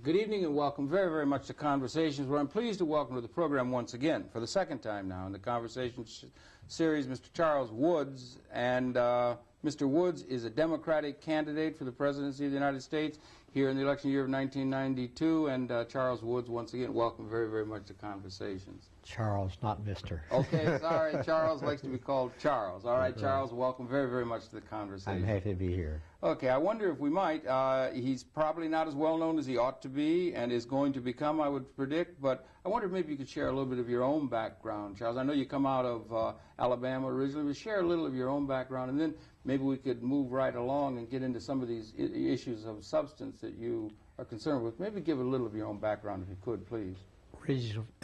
Good evening and welcome very, very much to Conversations, where I'm pleased to welcome to the program once again, for the second time now in the Conversations series, Mr. Charles Woods. And Mr. Woods is a Democratic candidate for the presidency of the United States here in the election year of 1992. And Charles Woods, once again, welcome very, very much to Conversations. Charles, not Mr. Okay, sorry. Charles likes to be called Charles. All right, Charles, welcome very, very much to the Conversation. I'm happy to be here. Okay, I wonder if we might, he's probably not as well known as he ought to be and is going to become, I would predict, but I wonder if maybe you could share a little bit of your own background, Charles. I know you come out of Alabama originally, but share a little of your own background, and then maybe we could move right along and get into some of these issues of substance that you are concerned with. Maybe give a little of your own background if you could, please.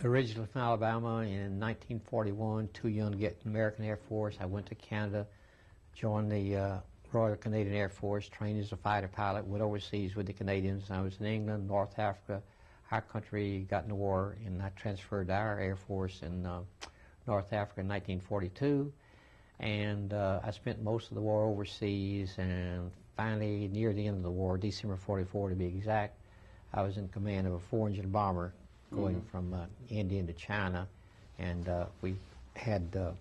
Originally from Alabama in 1941, too young to get in the American Air Force. I went to Canada, joined the Royal Canadian Air Force, trained as a fighter pilot, went overseas with the Canadians. I was in England, North Africa. Our country got in the war, and I transferred to our Air Force in North Africa in 1942. And I spent most of the war overseas, and finally, near the end of the war, December 44 to be exact, I was in command of a 4-engine bomber going from India to China, and we had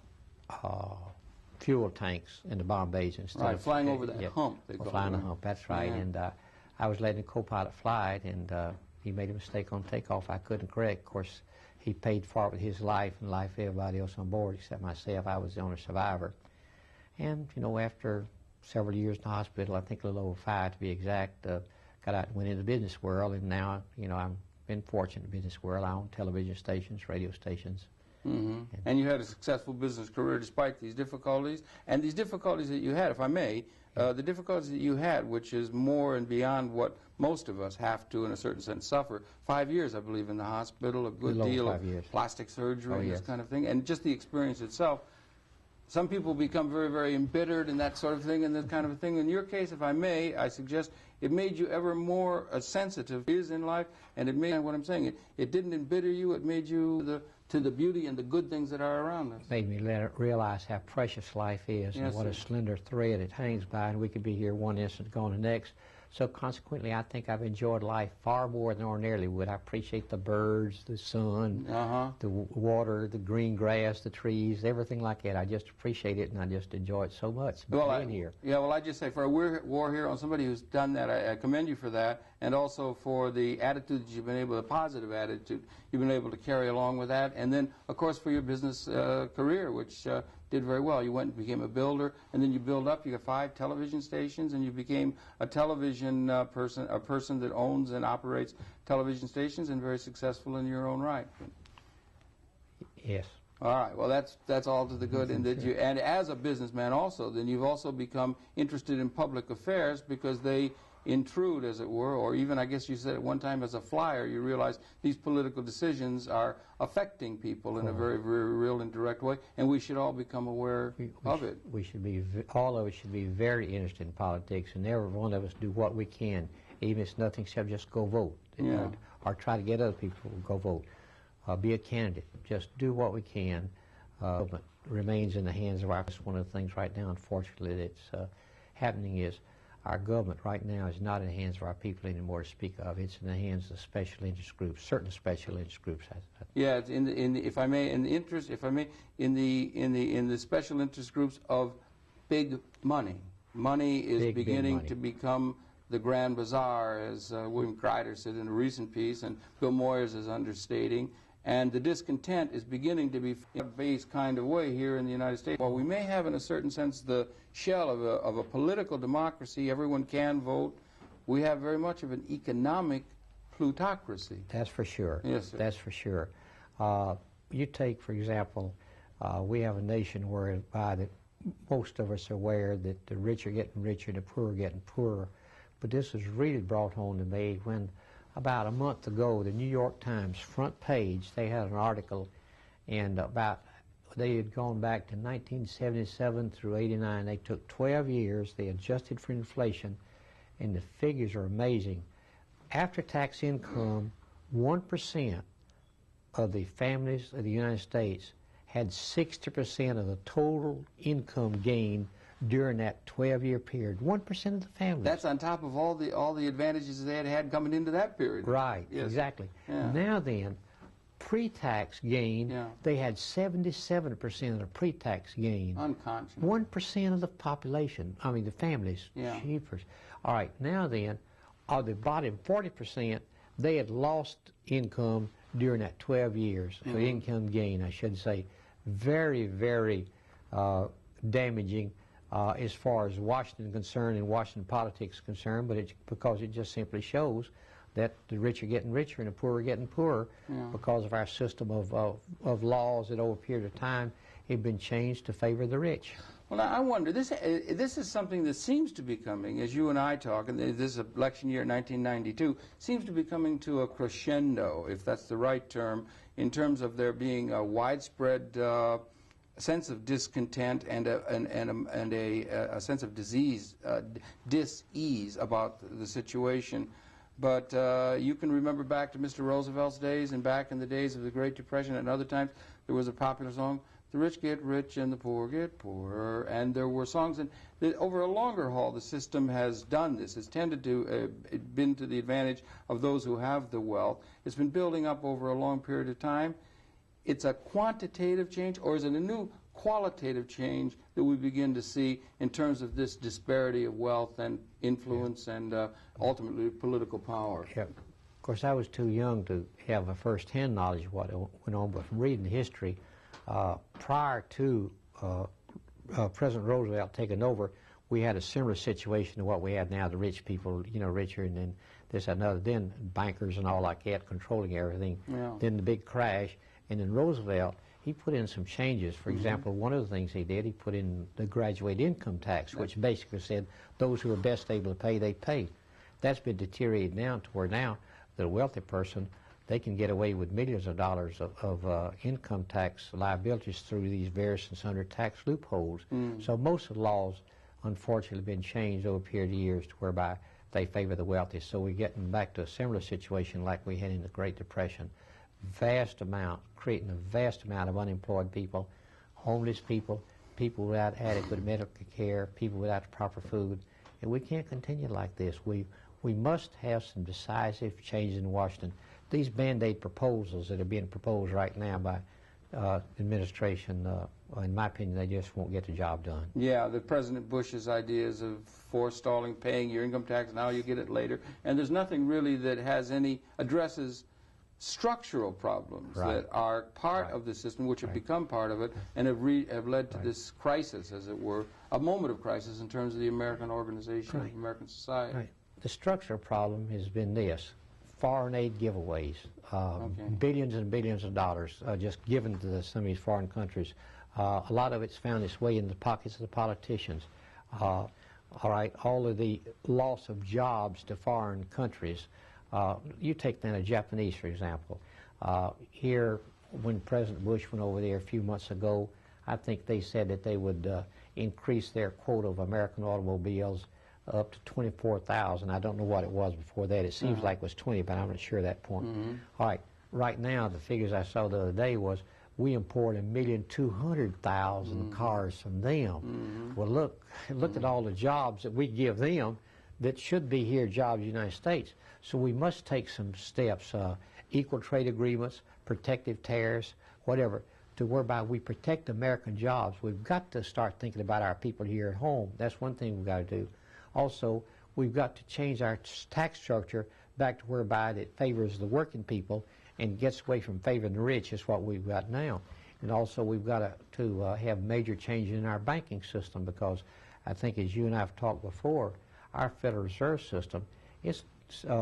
fuel tanks in the bomb bays instead of flying over that hump. Flying the hump, that's right. Yeah. And I was letting the co-pilot fly it, and he made a mistake on takeoff I couldn't correct. Of course, he paid for it with his life and the life of everybody else on board except myself. I was the only survivor. And, you know, after several years in the hospital, I think a little over 5 to be exact, got out and went into the business world, and now, you know, I've been fortunate in the business world. I own television stations, radio stations. And you had a successful business career despite these difficulties. And these difficulties that you had, if I may, the difficulties that you had, which is more and beyond what most of us have to, in a certain sense, suffer. 5 years, I believe, in the hospital, a good deal of plastic surgery, this kind of thing, and just the experience itself. Some people become very, very embittered and that sort of thing and that kind of thing. In your case, if I may, I suggest it made you ever more sensitive in life, and it made, what I'm saying, it didn't embitter you, it made you to the beauty and the good things that are around us. It made me realize how precious life is, and what a slender thread it hangs by, and we could be here one instant, gone the next. So consequently, I think I've enjoyed life far more than ordinarily would. I appreciate the birds, the sun, the water, the green grass, the trees, everything like that. I just appreciate it, and I just enjoy it so much being here. Yeah, well, I just say, for a war hero and somebody who's done that, I commend you for that, and also for the attitude that you've been able, the positive attitude you've been able to carry along with that, and then, of course, for your business career, which did very well. You went and became a builder, and then you build up. You got 5 television stations, and you became a television person, a person that owns and operates television stations, and very successful in your own right. Yes. All right. Well, that's all to the good, and that you, and as a businessman also, then you've also become interested in public affairs because they intrude, as it were, or even, I guess you said at one time as a flyer, you realize these political decisions are affecting people in a very, very real and direct way, and we should all become aware of it. We should be, all of us should be very interested in politics, and every one of us do what we can, even if it's nothing except just go vote, or try to get other people to go vote. Be a candidate. Just do what we can. But remains in the hands of our. One of the things right now, unfortunately, that's happening is our government right now is not in the hands of our people anymore to speak of. It's in the hands of special interest groups, certain special interest groups. Yeah, it's in the if I may, in the interest, if I may, in the special interest groups of big money. Money is beginning to become the grand bazaar, as William Crider said in a recent piece, and Bill Moyers is understating. And the discontent is beginning to be in a base kind of way here in the United States. While we may have, in a certain sense, the shell of a political democracy, everyone can vote, we have very much of an economic plutocracy. That's for sure. Yes, sir. That's for sure. You take, for example, we have a nation whereby that most of us are aware that the rich are getting richer and the poor are getting poorer. But this was really brought home to me when about a month ago, the New York Times front page, they had an article, and they had gone back to 1977 through 89. They took 12 years, they adjusted for inflation, and the figures are amazing. After-tax income, 1% of the families of the United States had 60% of the total income gain during that 12-year period. 1% of the families. That's on top of all the advantages they had had coming into that period. Right, yes. exactly. Yeah. Now then, pre-tax gain, yeah. they had 77% of the pre-tax gain. Unconscionable. 1% of the population, I mean the families, yeah. cheapers. All right, now then, of the bottom 40%, they had lost income during that 12 years, mm-hmm. income gain, I should say. Very, very damaging as far as Washington is concerned and Washington politics is concerned, but it's because it just simply shows that the rich are getting richer and the poor are getting poorer yeah. because of our system of laws that over a period of time have been changed to favor the rich. Well, I wonder, this is something that seems to be coming, as you and I talk, and this election year 1992, seems to be coming to a crescendo, if that's the right term, in terms of there being a widespread sense of discontent and a sense of dis-ease about the situation. But you can remember back to Mr. Roosevelt's days and back in the days of the Great Depression and other times, there was a popular song, "The rich get rich and the poor get poorer," and there were songs, and over a longer haul the system has done this. It's tended to been to the advantage of those who have the wealth. It's been building up over a long period of time. It's a quantitative change, or is it a new qualitative change that we begin to see in terms of this disparity of wealth and influence yeah. and ultimately political power? Yeah. Of course, I was too young to have a first-hand knowledge of what went on, but from reading the history, prior to President Roosevelt taking over, we had a similar situation to what we have now, the rich people, you know, richer, and then this and another, then bankers and all like that controlling everything, yeah. Then the big crash, and then Roosevelt, he put in some changes. For mm-hmm. example, one of the things he did, he put in the graduate income tax, which basically said those who are best able to pay, they pay. That's been deteriorated down to where now the wealthy person, they can get away with millions of dollars of income tax liabilities through these various and sundry tax loopholes. Mm. So most of the laws, unfortunately, have been changed over a period of years to whereby they favor the wealthy. So we're getting back to a similar situation like we had in the Great Depression. Creating a vast amount of unemployed people, homeless people, people without adequate medical care, people without proper food. And we can't continue like this. We must have some decisive changes in Washington. These Band-Aid proposals that are being proposed right now by administration, in my opinion, they just won't get the job done. Yeah, the President Bush's ideas of forestalling paying your income tax, now you get it later, and there's nothing really that has any addresses structural problems right. that are part right. of the system, which have right. become part of it, and have led to right. this crisis, as it were, a moment of crisis in terms of the American organization, right. of American society. Right. The structural problem has been this: foreign aid giveaways, okay. billions and billions of dollars just given to some of these foreign countries. A lot of it's found its way in the pockets of the politicians. All right, all of the loss of jobs to foreign countries. You take then a Japanese, for example. Here, when President Bush went over there a few months ago, I think they said that they would increase their quota of American automobiles up to 24,000. I don't know what it was before that. It seems like it was 20, but I'm not sure at that point. Mm-hmm. All right, right now, the figures I saw the other day was we import 1,200,000 cars from them. Mm-hmm. Well, look at all the jobs that we give them that should be here jobs in the United States. So we must take some steps, equal trade agreements, protective tariffs, whatever, to whereby we protect American jobs. We've got to start thinking about our people here at home. That's one thing we've got to do. Also, we've got to change our tax structure back to whereby it favors the working people and gets away from favoring the rich, is what we've got now. And also we've got to have major changes in our banking system, because I think, as you and I have talked before, our Federal Reserve System, it's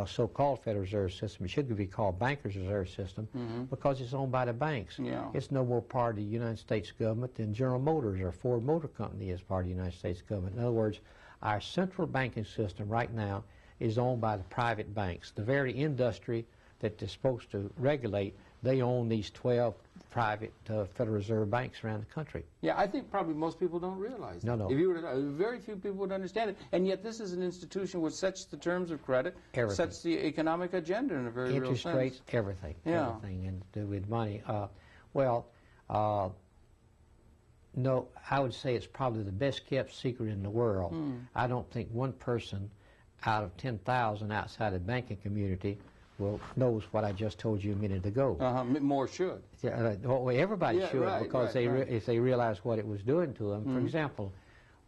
so-called Federal Reserve System, it should be called Bankers Reserve System, because it's owned by the banks. Yeah. It's no more part of the United States government than General Motors or Ford Motor Company is part of the United States government. In other words, our central banking system right now is owned by the private banks. The very industry that they're supposed to regulate, they own these 12 private Federal Reserve banks around the country. Yeah, I think probably most people don't realize that. No. If you were to, very few people would understand it, and yet this is an institution which sets the terms of credit, everything. Sets the economic agenda in a very real sense. Interest rates, everything, yeah. everything, and to do with money. No, I would say it's probably the best kept secret in the world. I don't think one person out of 10,000 outside the banking community knows what I just told you a minute ago. More should. Well, everybody should, right, because if they realize what it was doing to them. For example,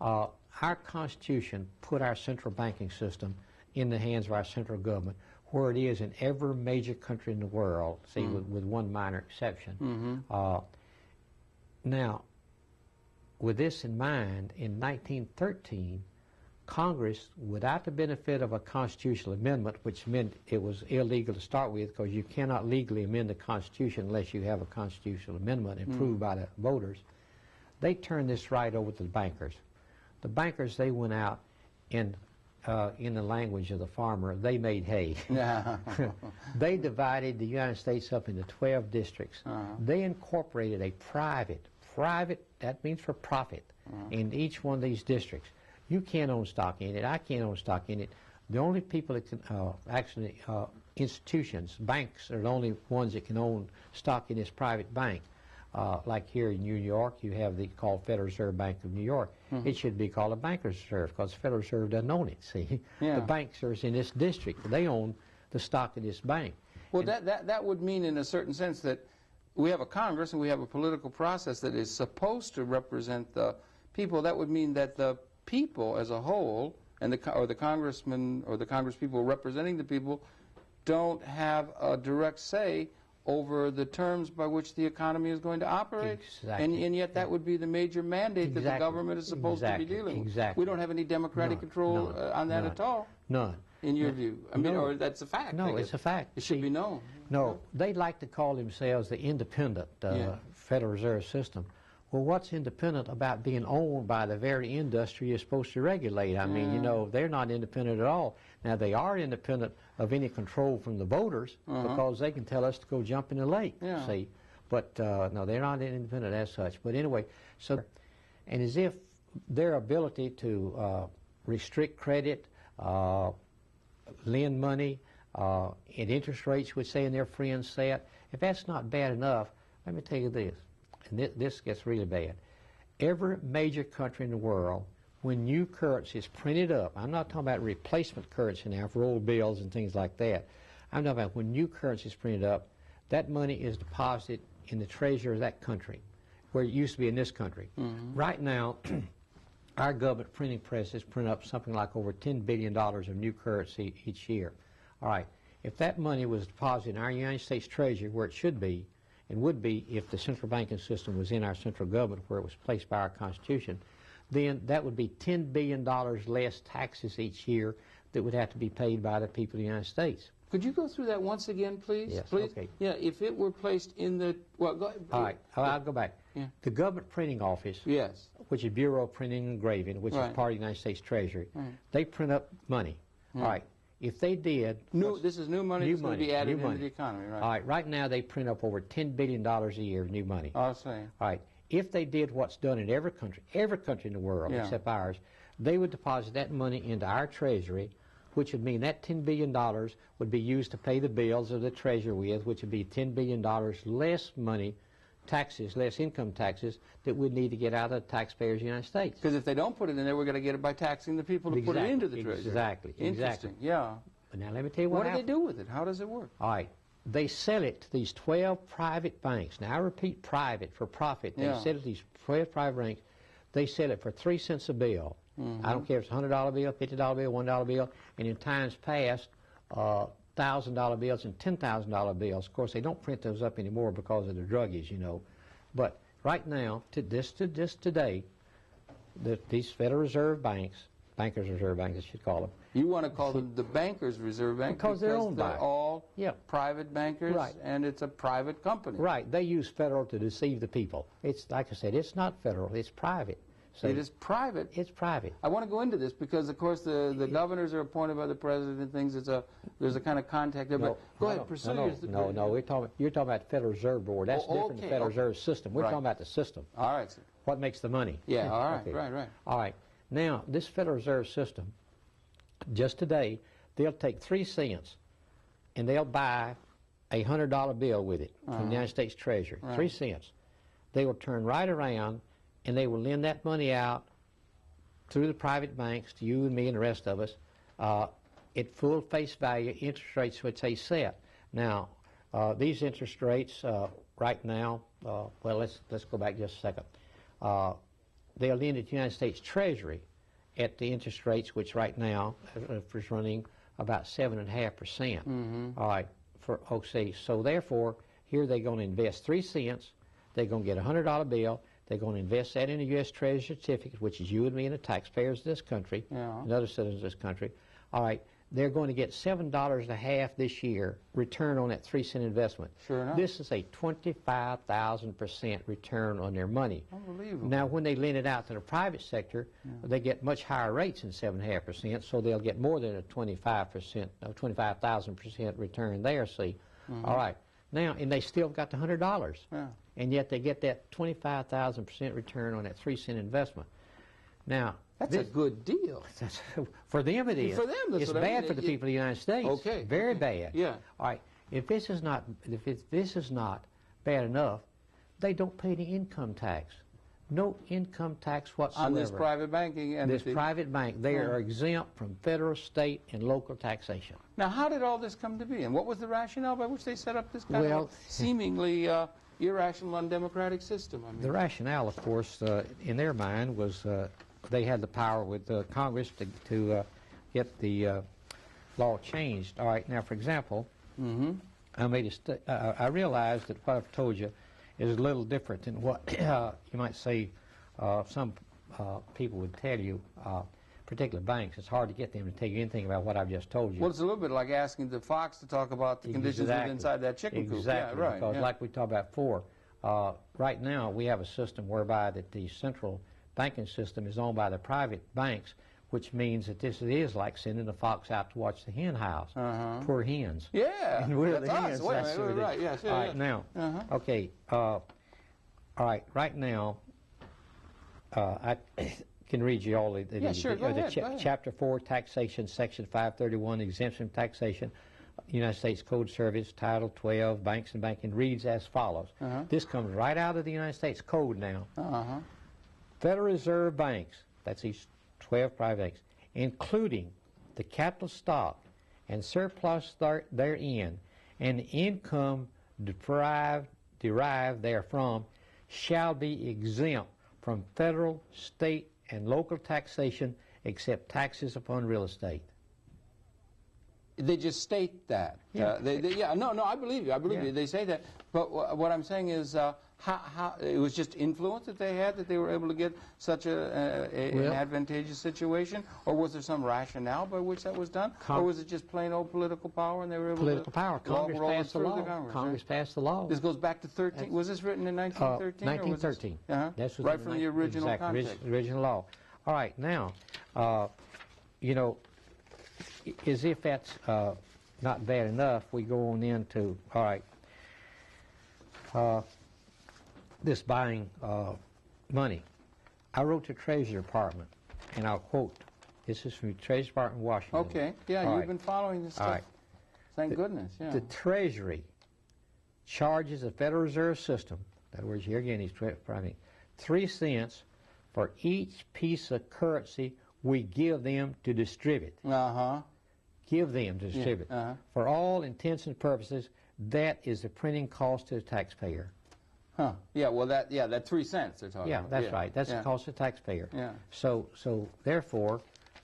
our Constitution put our central banking system in the hands of our central government, where it is in every major country in the world, see, with one minor exception. Now, with this in mind, in 1913, Congress, without the benefit of a constitutional amendment, which meant it was illegal to start with, because you cannot legally amend the Constitution unless you have a constitutional amendment approved by the voters, they turned this right over to the bankers. The bankers, they went out and, in the language of the farmer, they made hay. They divided the United States up into 12 districts. They incorporated a private, that means for profit, in each one of these districts. You can't own stock in it. I can't own stock in it. The only people that can, institutions, banks are the only ones that can own stock in this private bank. Like here in New York, you have the called Federal Reserve Bank of New York. It should be called a Bankers Reserve, because the Federal Reserve doesn't own it, see. The banks are in this district. They own the stock of this bank. Well, that would mean in a certain sense that we have a Congress and we have a political process that is supposed to represent the people. That would mean that the people as a whole, and the congressmen or the congresspeople representing the people, don't have a direct say over the terms by which the economy is going to operate. And yet that would be the major mandate that the government is supposed to be dealing with. We don't have any democratic control on that at all. None. In your view? I mean, or that's a fact. No, it's a fact. It should be known. No, they like to call themselves the independent Federal Reserve System. Well, what's independent about being owned by the very industry you're supposed to regulate? I mean, you know, they're not independent at all. Now, they are independent of any control from the voters, because they can tell us to go jump in the lake, see. But, no, they're not independent as such. But anyway, so, and as if their ability to restrict credit, lend money, at interest rates, which say in their friends said, if that's not bad enough, let me tell you this. And this gets really bad. Every major country in the world, when new currency is printed up, I'm not talking about replacement currency now for old bills and things like that. I'm talking about when new currency is printed up, that money is deposited in the treasury of that country, where it used to be in this country. Right now, our government printing presses print up something like over $10 billion of new currency each year. All right, if that money was deposited in our United States Treasury, where it should be, and would be if the central banking system was in our central government, where it was placed by our Constitution, then that would be $10 billion less taxes each year that would have to be paid by the people of the United States. Could you go through that once again, please? Yes, please? okay. Yeah, if it were placed in the, well, go ahead. All right, I'll go back. The government printing office, which is Bureau of Printing and Engraving, which is part of the United States Treasury, they print up money. All right. If they did... This is new money that's going to be added into the economy, right? All right. Right now, they print up over $10 billion a year of new money. I'll say. All right. If they did what's done in every country in the world except ours, they would deposit that money into our Treasury, which would mean that $10 billion would be used to pay the bills of the Treasury with, which would be $10 billion less money, taxes, less income taxes, that we'd need to get out of the taxpayers of the United States. Because if they don't put it in there, we're going to get it by taxing the people to put it into the Treasury. Exactly. Interesting. Yeah. But now let me tell you what do they do with it? How does it work? All right. They sell it to these 12 private banks. Now, I repeat, private, for profit. They sell it to these 12 private banks. They sell it for 3 cents a bill. I don't care if it's a $100 bill, $50 bill, $1 bill, and in times past, $1,000 bills and $10,000 bills. Of course, they don't print those up anymore because of the druggies, you know. But right now, today, these Federal Reserve banks, Bankers Reserve Banks, I should call them. You want to call them the Bankers Reserve Bank because they're owned by all private bankers, and it's a private company. Right. They use federal to deceive the people. It's like I said, it's not federal. It's private. So it is private. It's private. I want to go into this because, of course, the governors are appointed by the president and things. There's a kind of contact there. But go ahead, pursue. No. You're talking about the Federal Reserve Board. That's different than the Federal Reserve System. We're talking about the system. All right, sir. What makes the money? Yeah. All right. Right. All right. Now, this Federal Reserve System, just today, they'll take 3 cents and they'll buy a $100 bill with it from the United States Treasury. 3 cents. They will turn right around and they will lend that money out through the private banks to you and me and the rest of us at full face value interest rates which they set. Now, these interest rates right now, well, let's go back just a second. They'll lend at the United States Treasury at the interest rates which right now is running about 7.5%. All right, for OC. So therefore, here they're going to invest 3 cents. They're going to get a $100 bill. They're going to invest that in a U.S. Treasury certificate, which is you and me and the taxpayers of this country, and other citizens of this country. All right, they're going to get $7.50 this year return on that 3-cent investment. Sure enough. This is a 25,000% return on their money. Unbelievable. Now, when they lend it out to the private sector, they get much higher rates than 7.5%, so they'll get more than a 25,000% return there, see. All right. Now, and they still got the $100. And yet they get that 25,000% return on that 3-cent investment. Now, that's a good deal. For them it is. For them, that's it's what bad I mean. for the people of the United States. Okay. Very bad. Yeah. All right. If this is not bad enough, they don't pay any income tax. No income tax whatsoever. On this private banking entity. This private bank, they are exempt from federal, state, and local taxation. Now, how did all this come to be, and what was the rationale by which they set up this kind of seemingly irrational, undemocratic system? I mean, the rationale, of course, in their mind was they had the power with Congress to get the law changed. All right. Now, for example, I realized that what I've told you is a little different than what you might say some people would tell you, particular banks. It's hard to get them to tell you anything about what I've just told you. Well, it's a little bit like asking the fox to talk about the conditions inside that chicken coop. Exactly, yeah, right. Because like we talked about before, right now we have a system whereby that the central banking system is owned by the private banks, which means that this is like sending the fox out to watch the hen house. Poor hens. Yeah, and we're that's the hens. us. Wait a minute, we're right. Yes, all right, now, okay. All right, right now, I can read you all the go ahead. Chapter 4, Taxation, Section 531, Exemption from Taxation, United States Code Service, Title 12, Banks and Banking, reads as follows. This comes right out of the United States Code now. Federal Reserve banks, that's these 12 private banks, including the capital stock and surplus therein, and income derived therefrom, shall be exempt from federal, state, and local taxation except taxes upon real estate. They just state that. No, I believe you. I believe you. They say that. But what I'm saying is, how it was just influence that they had, that they were able to get such an advantageous situation, or was there some rationale by which that was done, or was it just plain old political power and they were able political power? Congress passed the law. Congress passed the law. This goes back to 13. Was this written in 1913? 1913. That's right from the original context. Original law. All right, now, you know, as if that's not bad enough, we go on into, all right, this buying money. I wrote to the Treasury Department, and I'll quote, this is from the Treasury Department in Washington. Okay, you've been following this stuff. All right. Thank goodness, The Treasury charges the Federal Reserve System, in other words, here again, he's 3 cents for each piece of currency we give them to distribute. Give them to distribute. For all intents and purposes, that is the printing cost to the taxpayer. Yeah, well, that 3 cents they're talking about. That's right. That's the cost to the taxpayer. Yeah. So therefore,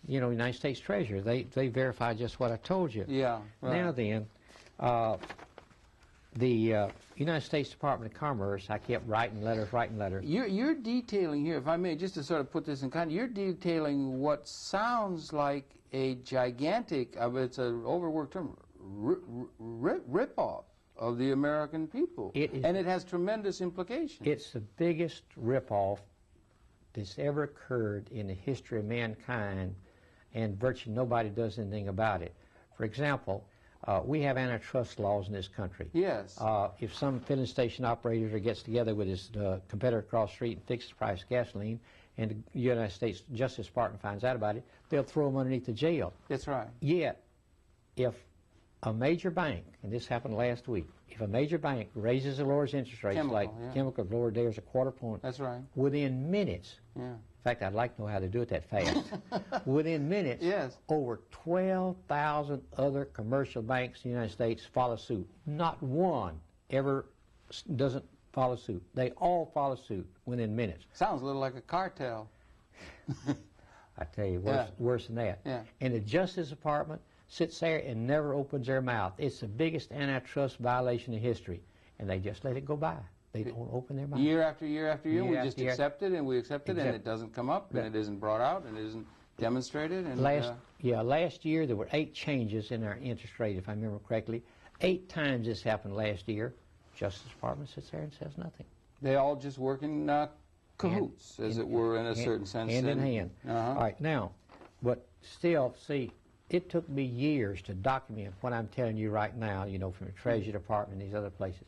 you know, United States Treasury, they verify just what I told you. Yeah. Right. Now then, the United States Department of Commerce, I kept writing letters. You're detailing here, if I may, just to sort of put this in context, you're detailing what sounds like a gigantic, it's an overworked term, rip-off of the American people. And it has tremendous implications. It's the biggest rip-off that's ever occurred in the history of mankind, and virtually nobody does anything about it. For example, we have antitrust laws in this country. Yes. If some filling station operator gets together with his competitor across the street and fixes the price of gasoline, and the United States Justice Department finds out about it, they'll throw him underneath the jail. That's right. Yet, if a major bank, and this happened last week, if a major bank raises or lowers interest rates, chemical lowered theirs a quarter point, that's right, within minutes, in fact, I'd like to know how to do it that fast, within minutes, over 12,000 other commercial banks in the United States follow suit. Not one ever doesn't follow suit. They all follow suit within minutes. Sounds a little like a cartel. I tell you, worse than that. Yeah. And the Justice Department sits there and never opens their mouth. It's the biggest antitrust violation in history, and they just let it go by. They don't open their mouth. Year after year after year, we just accept it, and we accept it, and it doesn't come up, and it isn't brought out, and it isn't demonstrated. And last year there were 8 changes in our interest rate, if I remember correctly. 8 times this happened last year. Justice Department sits there and says nothing. They all just work in cahoots, as it were, in a certain sense. Hand in hand. All right, now, but still, see, it took me years to document what I'm telling you right now, you know, from the Treasury Department and these other places.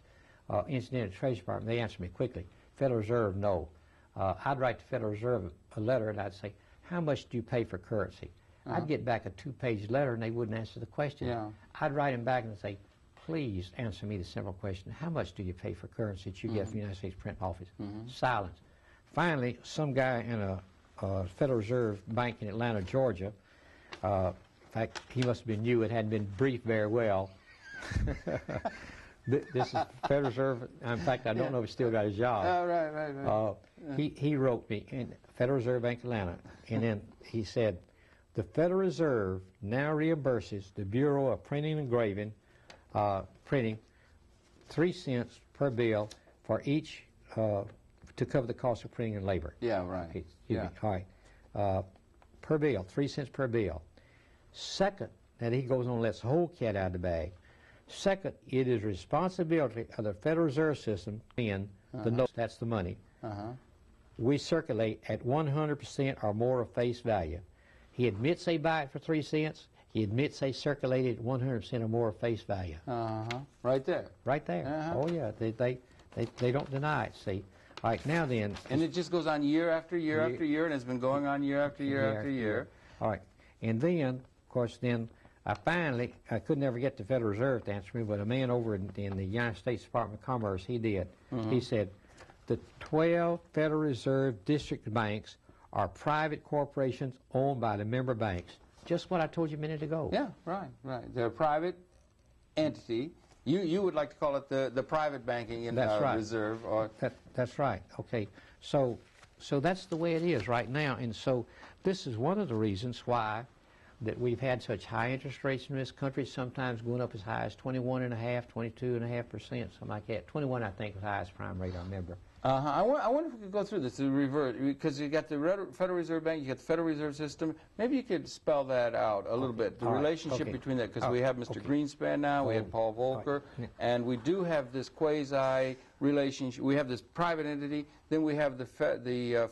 Incidentally, the Treasury Department, they answer me quickly. Federal Reserve, no. I'd write the Federal Reserve a letter, and I'd say, how much do you pay for currency? I'd get back a 2-page letter, and they wouldn't answer the question. I'd write them back and say, please answer me the simple question, how much do you pay for currency that you get from the United States Print Office? Silence. Finally, some guy in a Federal Reserve Bank in Atlanta, Georgia, in fact, he must have been new, it hadn't been briefed very well. This is Federal Reserve, in fact, I don't know if he still got his job. He wrote me in Federal Reserve Bank, Atlanta, and then he said, the Federal Reserve now reimburses the Bureau of Printing and Engraving, printing 3 cents per bill for each, to cover the cost of printing and labor. All right. Per bill, 3 cents per bill. Second, and he goes on and lets the whole cat out of the bag. Second, it is responsibility of the Federal Reserve System in the notes, that's the money, we circulate at 100% or more of face value. He admits they buy it for 3 cents. He admits they circulate it at 100% or more of face value. Right there. Right there. Oh, yeah. They don't deny it, see. All right, now then. And it just goes on year after year after year, and it's been going on year after year after year. All right. And then, of course, then I could never get the Federal Reserve to answer me, but a man over in the United States Department of Commerce, he did. He said, the 12 Federal Reserve district banks are private corporations owned by the member banks. Just what I told you a minute ago. Yeah, right. They're a private entity. You would like to call it the private banking in reserve. Or that's right. Okay. So that's the way it is right now. And so this is one of the reasons why that we've had such high interest rates in this country, sometimes going up as high as 21.5%, 22.5%, something like that. 21, I think, was the highest prime rate I remember. I wonder if we could go through this to revert, because you got the Federal Reserve Bank, you got the Federal Reserve System. Maybe you could spell that out a little bit, the relationship between that, because we have Mr. Greenspan now, we have Paul Volcker, and we do have this quasi relationship. We have this private entity, then we have the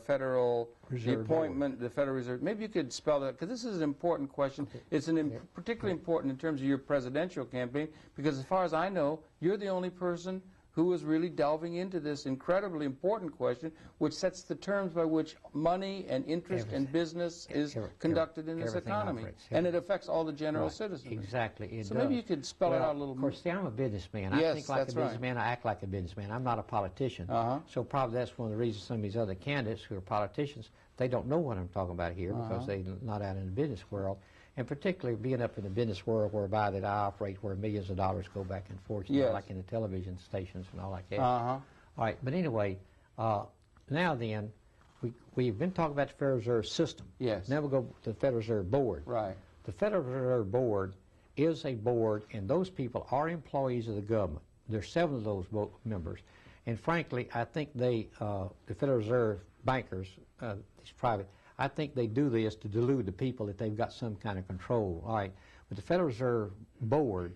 Federal appointment, the Federal Reserve. Maybe you could spell that, because this is an important question. It's particularly important in terms of your presidential campaign, because as far as I know, you're the only person who is really delving into this incredibly important question, which sets the terms by which money and interest and business is conducted in this economy. And it affects all the general citizens. Exactly. So maybe you could spell it out a little more. Of course, see, I'm a businessman. I think like a businessman. I act like a businessman. I'm not a politician. So probably that's one of the reasons some of these other candidates who are politicians, they don't know what I'm talking about here because they're not out in the business world. And particularly being up in the business world whereby that I operate, where millions of dollars go back and forth, you know, like in the television stations and all like that. All right, but anyway, now then, we've been talking about the Federal Reserve System. Now we'll go to the Federal Reserve Board. The Federal Reserve Board is a board, and those people are employees of the government. There's 7 of those members. And frankly, I think the Federal Reserve bankers, these private, I think they do this to delude the people that they've got some kind of control. All right, but the Federal Reserve Board,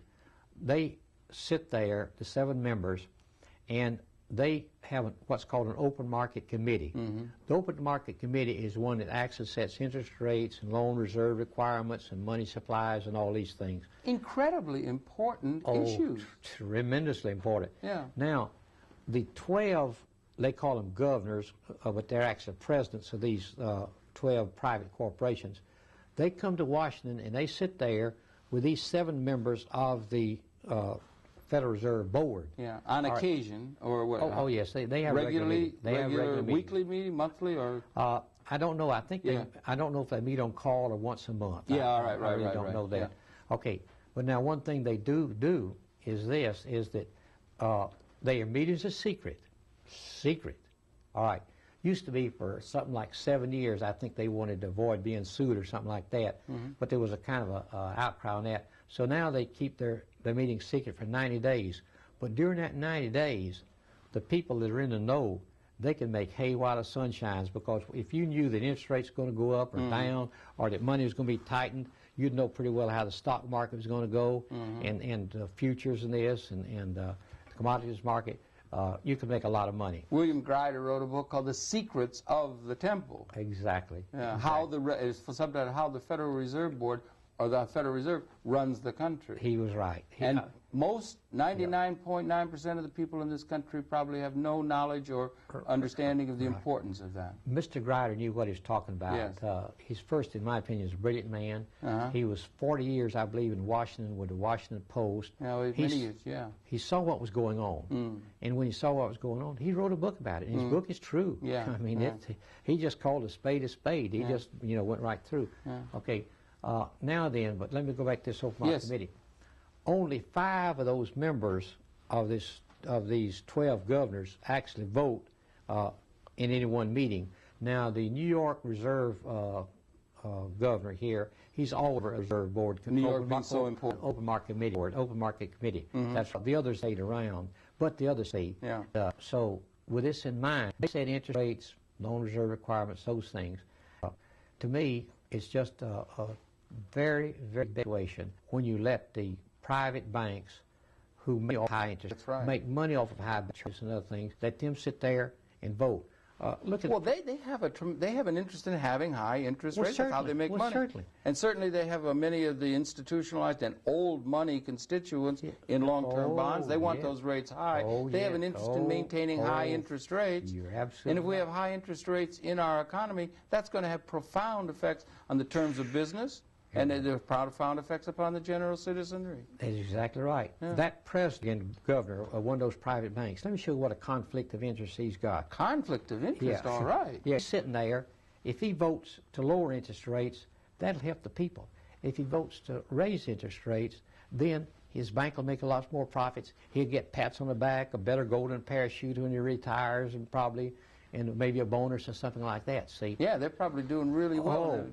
they sit there, the 7 members, and they have what's called an open market committee. The open market committee is one that acts and sets interest rates and loan reserve requirements and money supplies and all these things. Incredibly important issues. Tremendously important. Now, the 12, they call them governors, but they're actually presidents of these 12 private corporations. They come to Washington and they sit there with these 7 members of the Federal Reserve Board. Yeah, on occasion, or what? Oh, yes, they have regularly, regular weekly meeting, monthly, or? I don't know. I think I don't know if they meet on call or once a month. Yeah, I really don't know that. Yeah. Okay, but now one thing they do is this: is that their meetings are secret. Secret. All right. Used to be for something like 7 years. I think they wanted to avoid being sued or something like that. But there was a kind of a outcry on that. So now they keep their meetings secret for 90 days. But during that 90 days, the people that are in the know, they can make hay while the sun shines, because if you knew that interest rates were going to go up or down, or that money was going to be tightened, you'd know pretty well how the stock market was going to go, and futures and this, and the commodities market. You can make a lot of money. William Grider wrote a book called The Secrets of the Temple. Exactly. Yeah, exactly. How the Federal Reserve Board, or the Federal Reserve, runs the country. He was right. And most, 99.9% of the people in this country probably have no knowledge or understanding of the importance of that. Mr. Grider knew what he was talking about. Yes. He's first, in my opinion, is a brilliant man. He was 40 years, I believe, in Washington with the Washington Post. Many years, yeah. He saw what was going on. And when he saw what was going on, he wrote a book about it. And his book is true. Yeah. I mean, he just called a spade a spade. He just, went right through. Okay. Now then, but let me go back to this open market committee. Only 5 of those members of these 12 governors actually vote in any one meeting. Now, the New York Reserve governor here, he's all over a reserve board. New York being so important. Open market committee board, open market committee. That's right. The others stayed around, but the others stayed. Yeah. So with this in mind, they said interest rates, loan reserve requirements, those things. To me, it's just a very, very big situation when you let the private banks who make high interest, make money off of high interest and other things, let them sit there and vote. Look at they have an interest in having high interest rates. That's how they make money. Certainly. And certainly they have many of the institutionalized and old money constituents in long-term bonds. They want those rates high. They have an interest in maintaining high interest rates. You're absolutely And if we have high interest rates in our economy, that's going to have profound effects on the terms of business. And there are profound effects upon the general citizenry. That's exactly right. Yeah. That president, governor of one of those private banks, let me show you what a conflict of interest he's got. Conflict of interest, all right. Yeah, he's sitting there. If he votes to lower interest rates, that'll help the people. If he votes to raise interest rates, then his bank will make a lot more profits. He'll get pats on the back, a better golden parachute when he retires, and maybe a bonus or something like that, see? Yeah, they're probably doing really well.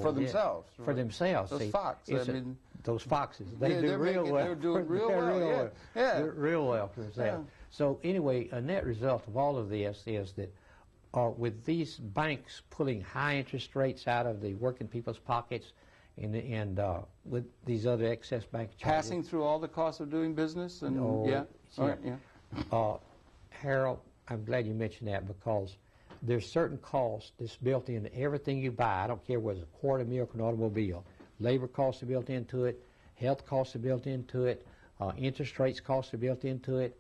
For themselves. For themselves, those see? Those foxes, they do real well. They're doing real well, They're real well for themselves. So anyway, a net result of all of this is that with these banks pulling high interest rates out of the working people's pockets, and with these other excess bank charges. Passing through all the costs of doing business? And Harold, I'm glad you mentioned that, because there's certain costs that's built into everything you buy. I don't care whether it's a quart of milk or an automobile. Labor costs are built into it. Health costs are built into it. Interest rates costs are built into it.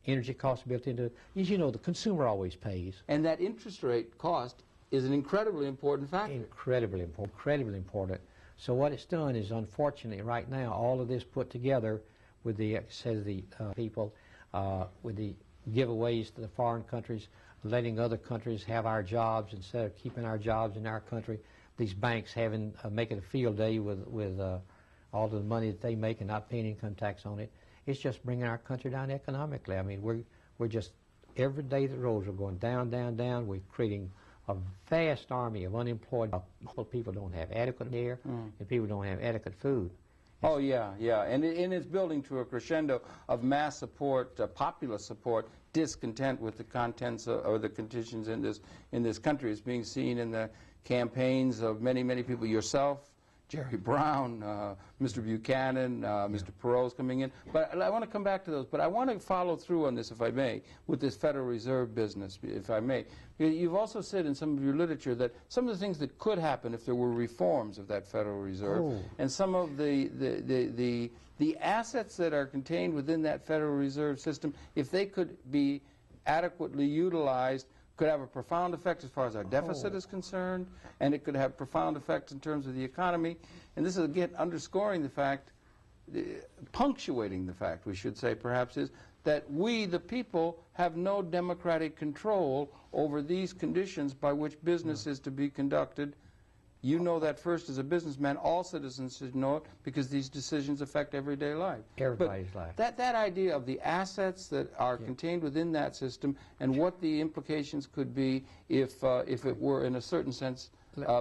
Energy costs are built into it. As you know, the consumer always pays. And that interest rate cost is an incredibly important factor. Incredibly important. So what it's done is, unfortunately, right now, all of this put together with the people, with the giveaways to the foreign countries, letting other countries have our jobs instead of keeping our jobs in our country. These banks making a field day with all of the money that they make and not paying income tax on it. It's just bringing our country down economically. I mean, we're just, every day the roads are going down, down, down. We're creating a vast army of unemployed people. Don't have adequate air, and people don't have adequate food. Oh, yeah. And it's building to a crescendo of mass support, popular support, discontent with the contents or the conditions in this country. It's being seen in the campaigns of many, many people. Yourself, Jerry Brown, Mr. Buchanan, Mr. Perot's coming in. But I want to come back to those. But I want to follow through on this, if I may, with this Federal Reserve business, if I may. You've also said in some of your literature that some of the things that could happen if there were reforms of that Federal Reserve, and some of the assets that are contained within that Federal Reserve system, if they could be adequately utilized could have a profound effect as far as our deficit is concerned, and it could have profound effects in terms of the economy. And this is, again, underscoring the fact, punctuating the fact, we should say, perhaps, is that we, the people, have no democratic control over these conditions by which business is to be conducted. You know that first as a businessman. All citizens should know it because these decisions affect everyday life. Everybody's life. That idea of the assets that are contained within that system and what the implications could be if it were, in a certain sense,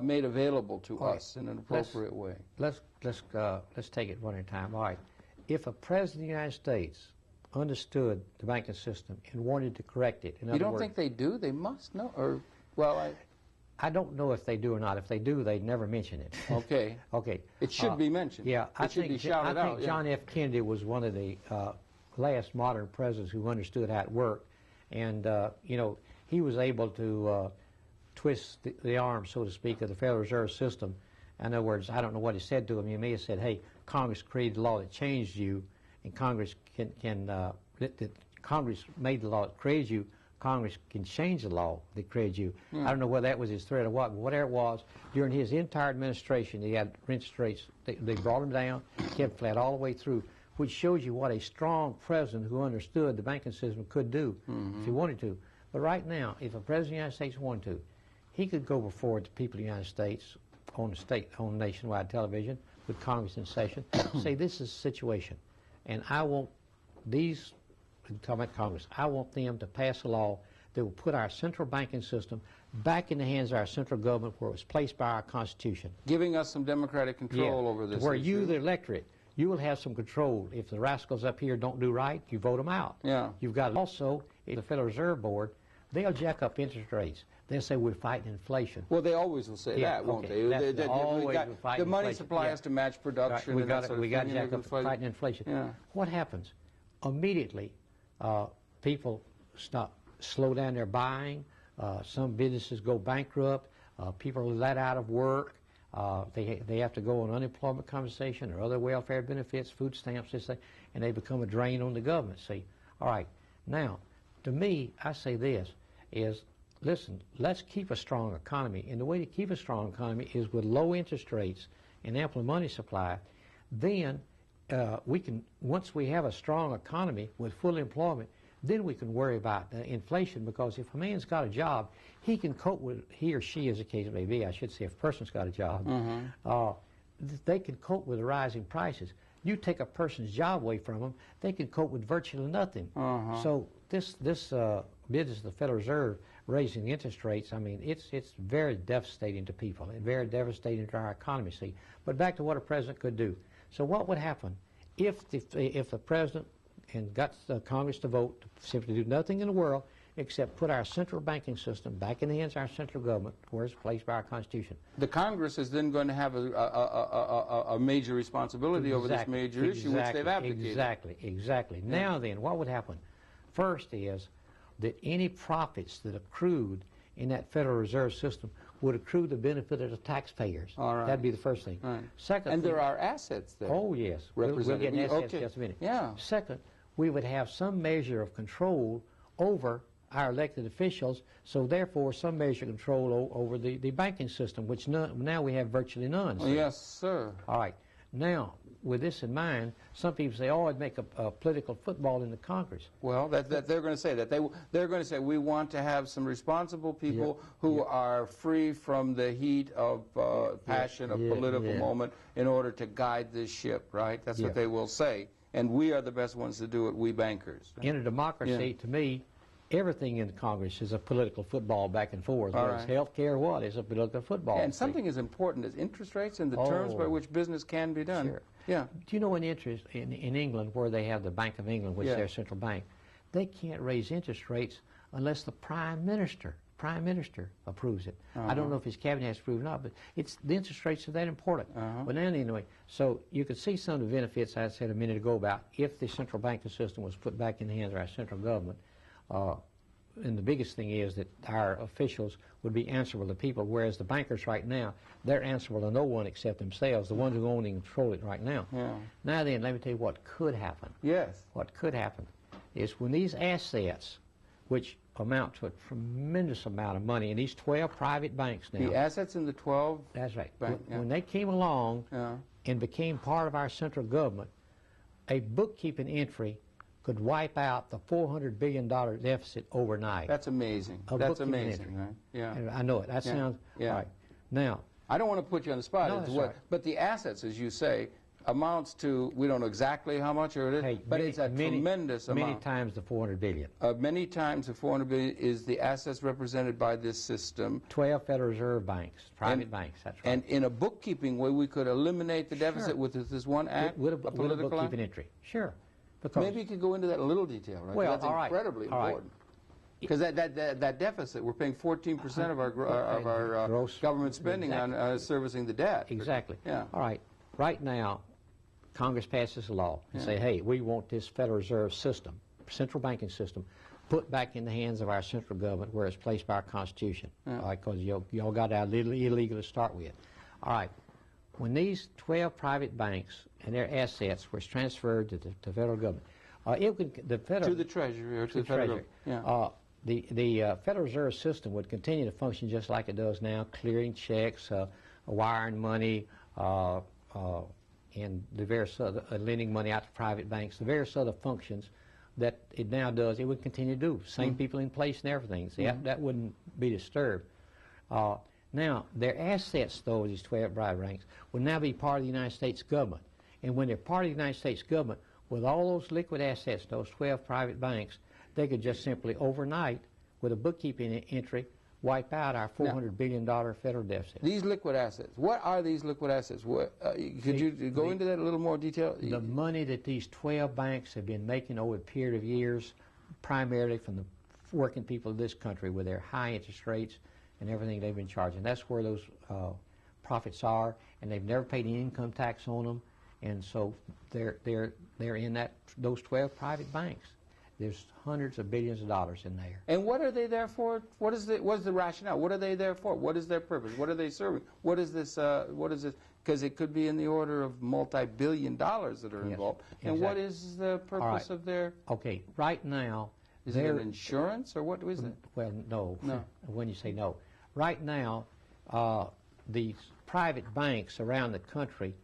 made available to us in an appropriate way. Let's take it one at a time. All right. If a president of the United States understood the banking system and wanted to correct it, in other you don't words, think they do? They must know. Or, well, I don't know if they do or not. If they do, they'd never mention it. Okay. Okay. It should be mentioned. Yeah, it should be shouted out. I think John F. Kennedy was one of the last modern presidents who understood how it worked, and you know, he was able to twist the arm, so to speak, of the Federal Reserve System. In other words, I don't know what he said to him. He may have said, "Hey, Congress created a law that changed you, and Congress Congress made the law that created you. Congress can change the law that created you." I don't know whether that was his threat or what, but whatever it was, during his entire administration, he had interest rates. They brought them down, kept flat all the way through, which shows you what a strong president who understood the banking system could do if he wanted to. But right now, if a president of the United States wanted to, he could go before the people of the United States on nationwide television with Congress in session, say this is the situation, and I want these. Talking about Congress, I want them to pass a law that will put our central banking system back in the hands of our central government where it was placed by our Constitution. Giving us some democratic control over this where issue. you, the electorate, you will have some control. If the rascals up here don't do right, you vote them out. Yeah. You've got also, the Federal Reserve Board, they'll jack up interest rates. They'll say we're fighting inflation. Well, they always will say that, won't they? The money supply has to match production. Right. We got to jack up fighting inflation. Yeah. What happens? Immediately, people slow down their buying. Some businesses go bankrupt. People are let out of work. They have to go on unemployment compensation or other welfare benefits, food stamps, this thing, and they become a drain on the government. See, all right. Now, to me, I say this is, listen, let's keep a strong economy, and the way to keep a strong economy is with low interest rates and ample money supply. Then we can, once we have a strong economy with full employment, then we can worry about inflation, because if a man's got a job, he can cope with, he or she, as the case may be, I should say, if a person's got a job, they can cope with the rising prices. You take a person's job away from them, they can cope with virtually nothing. So this business of the Federal Reserve raising the interest rates, I mean, it's very devastating to people and very devastating to our economy. See, but back to what a president could do. So what would happen if the president and got Congress to vote to simply do nothing in the world except put our central banking system back in the hands of our central government, where it's placed by our Constitution? The Congress is then going to have a major responsibility over this major issue, which they've advocated. Exactly. Yeah. Now then, what would happen? First is that any profits that accrued in that Federal Reserve System would accrue the benefit of the taxpayers. All right. That'd be the first thing. Right. Second, and there are assets there. Oh, yes. We'll get assets in just a minute. Yeah. Second, we would have some measure of control over our elected officials, so therefore some measure of control over the banking system, which now we have virtually none. Oh, yes, sir. All right. Now, with this in mind, some people say, oh, I'd make a political football in the Congress. Well, they're going to say that. They're going to say, we want to have some responsible people who are free from the heat of passion of political moment in order to guide this ship, right? That's what they will say. And we are the best ones to do it, we bankers. In a democracy, to me, everything in Congress is a political football back and forth. Whether it's health care, what is a political football. And something as important as interest rates and the terms by which business can be done. Sure. Yeah. Do you know in England, where they have the Bank of England, which is their central bank, they can't raise interest rates unless the Prime Minister approves it. I don't know if his cabinet has approved or not, but the interest rates are that important. But now anyway, so you could see some of the benefits I said a minute ago about if the central banking system was put back in the hands of our central government. And the biggest thing is that our officials would be answerable to people, whereas the bankers right now, they're answerable to no one except themselves, the ones who own and control it right now. Yeah. Now then, let me tell you what could happen. Yes. What could happen is when these assets, which amount to a tremendous amount of money in these 12 private banks now. The assets in the 12 That's right. bank, When they came along and became part of our central government, a bookkeeping entry could wipe out the $400 billion deficit overnight. That's amazing. That's amazing, right? Yeah. And I know it. That sounds... Yeah. All right. Now... I don't want to put you on the spot. No, that's all right. But the assets, as you say, amounts to, we don't know exactly how much it is, Hey, but it's a tremendous amount. Many times the $400 billion. Many times the $400 billion is the assets represented by this system. 12 Federal Reserve banks, private banks, that's right. And in a bookkeeping way, we could eliminate the deficit with this one act, with a political bookkeeping act? entry. Sure. Because Maybe you could go into that in a little detail, right? Well, That's incredibly important. Because that deficit, we're paying 14% of our gross government spending on servicing the debt. Exactly. Yeah. All right. Right now, Congress passes a law and say, hey, we want this Federal Reserve system, central banking system, put back in the hands of our central government where it's placed by our Constitution. All right, because y'all got out illegal to start with. All right. When these 12 private banks and their assets were transferred to the federal government, to the Treasury or to the federal government. Yeah. The Federal Reserve System would continue to function just like it does now, clearing checks, wiring money, and the various other, lending money out to private banks, the various other functions that it now does, it would continue to do. Same people in place and everything. So that wouldn't be disturbed. Now, their assets, though, these 12 private banks, would now be part of the United States government. And when they're part of the United States government, with all those liquid assets, those 12 private banks, they could just simply overnight, with a bookkeeping entry, wipe out our $400 billion federal deficit. These liquid assets, what are these liquid assets? Could you go into that in a little more detail? The money that these 12 banks have been making over a period of years, primarily from the working people of this country with their high interest rates and everything they've been charging. That's where those profits are, and they've never paid any income tax on them, and so they're in those 12 private banks. There's hundreds of billions of dollars in there. And what are they there for? What is the rationale? What are they there for? What is their purpose? What are they serving? What is this? Because it could be in the order of multi-billion dollars that are involved. Exactly. And what is the purpose of their? Okay, right now. Is it an insurance or what is it? Well, no. No. When you say no. Right now, these private banks around the country,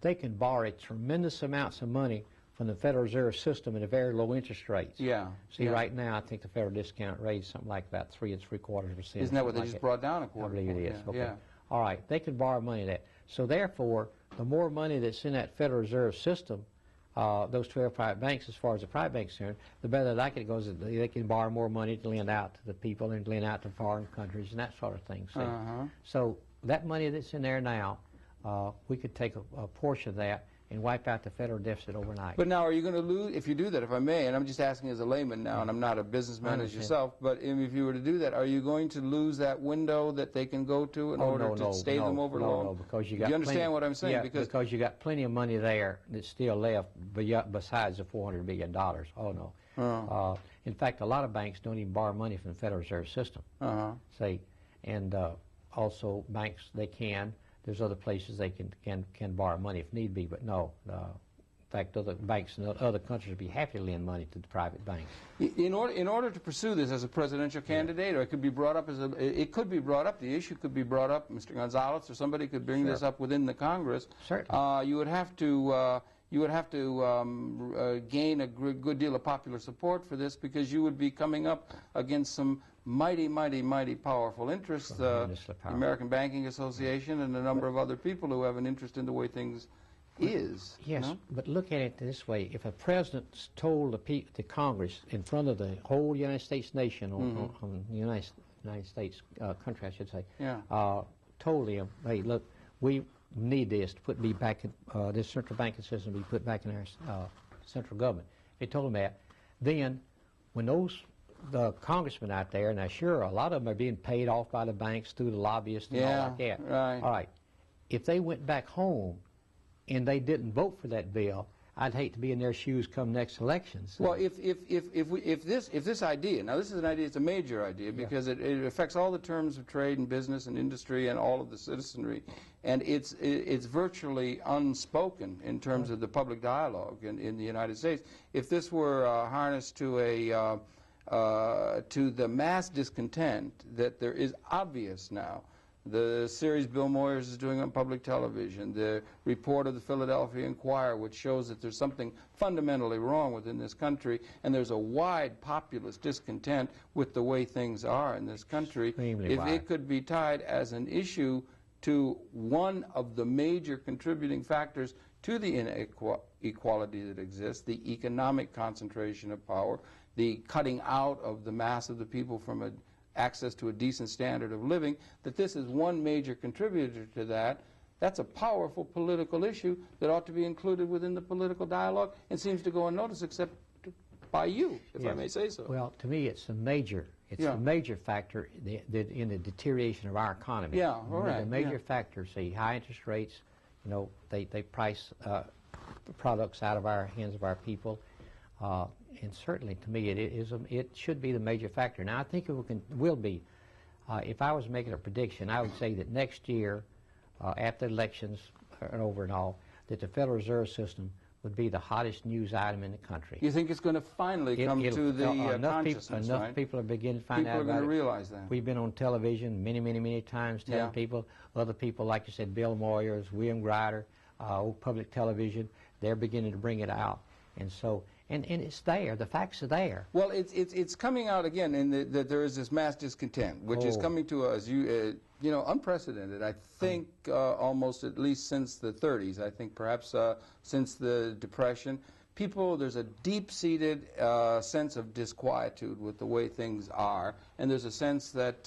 they can borrow tremendous amounts of money from the Federal Reserve System at a very low interest rates. Yeah. See, right now, I think the federal discount rate is something like about 3 3/4%. Isn't that what they just brought down a quarter? I believe it is. Yeah. Okay. Yeah. All right. They can borrow money that. So therefore, the more money that's in that Federal Reserve System, those 12 private banks, as far as the private banks are concerned, the better likely it goes. They can borrow more money to lend out to the people and lend out to foreign countries and that sort of thing. See? So that money that's in there now, we could take a portion of that and wipe out the federal deficit overnight. But now, are you going to lose, if you do that, if I may, and I'm just asking as a layman now, and I'm not a businessman as yourself, but if you were to do that, are you going to lose that window that they can go to in order to stay them over loan? No, because you got Do you understand what I'm saying? Yeah, because you got plenty of money there that's still left besides the $400 billion. Oh, no. In fact, a lot of banks don't even borrow money from the Federal Reserve System. Say, and also banks, they can. There's other places they can borrow money if need be, but no. In fact, other banks in other countries would be happy to lend money to the private banks. In order to pursue this as a presidential candidate, or it could be brought up the issue could be brought up, Mr. Gonzalez, or somebody could bring this up within the Congress. Certainly. You would have to gain a good deal of popular support for this, because you would be coming up against some mighty, mighty, mighty powerful interests, the American Banking Association and a number of other people who have an interest in the way things is. Yes, you know? but look at it this way. If a president told the Congress in front of the whole United States nation, on the United States country, I should say, told him, hey, look, we need this to be back in this central banking system to be put back in our central government. They told him that. Then, when the congressmen out there, now sure, a lot of them are being paid off by the banks through the lobbyists and all like that. Right. All right. If they went back home and they didn't vote for that bill, I'd hate to be in their shoes come next election. So. Well, if this idea, now this is an idea, it's a major idea, because it affects all the terms of trade and business and industry and all of the citizenry, and it's virtually unspoken in terms of the public dialogue in the United States. If this were harnessed to to the mass discontent that there is obvious now. The series Bill Moyers is doing on public television, the report of the Philadelphia Inquirer, which shows that there's something fundamentally wrong within this country, and there's a wide populist discontent with the way things are in this country. Extremely if wide. it could be tied as an issue to one of the major contributing factors to the inequality that exists, the economic concentration of power, the cutting out of the mass of the people from access to a decent standard of living, that this is one major contributor to that. That's a powerful political issue that ought to be included within the political dialogue and seems to go unnoticed except by you, if I may say so. Well, to me, it's a major factor in the deterioration of our economy. Yeah, all right. The major factor, see, high interest rates, you know, they price products out of our hands of our people. And certainly, to me, it should be the major factor. Now, I think it will be. If I was making a prediction, I would say that next year, after elections are over and all, that the Federal Reserve System would be the hottest news item in the country. You think it's going to finally come to the consciousness, enough people are beginning to find out about it. People are going to realize that. We've been on television many times telling people, other people, like you said, Bill Moyers, William Grider, public television, they're beginning to bring it out. And so, and it's there. The facts are there. Well, it's coming out again in that there is this mass discontent, which is coming to us, you know, unprecedented. I think almost at least since the 30s. I think perhaps since the Depression. There's a deep-seated sense of disquietude with the way things are, and there's a sense that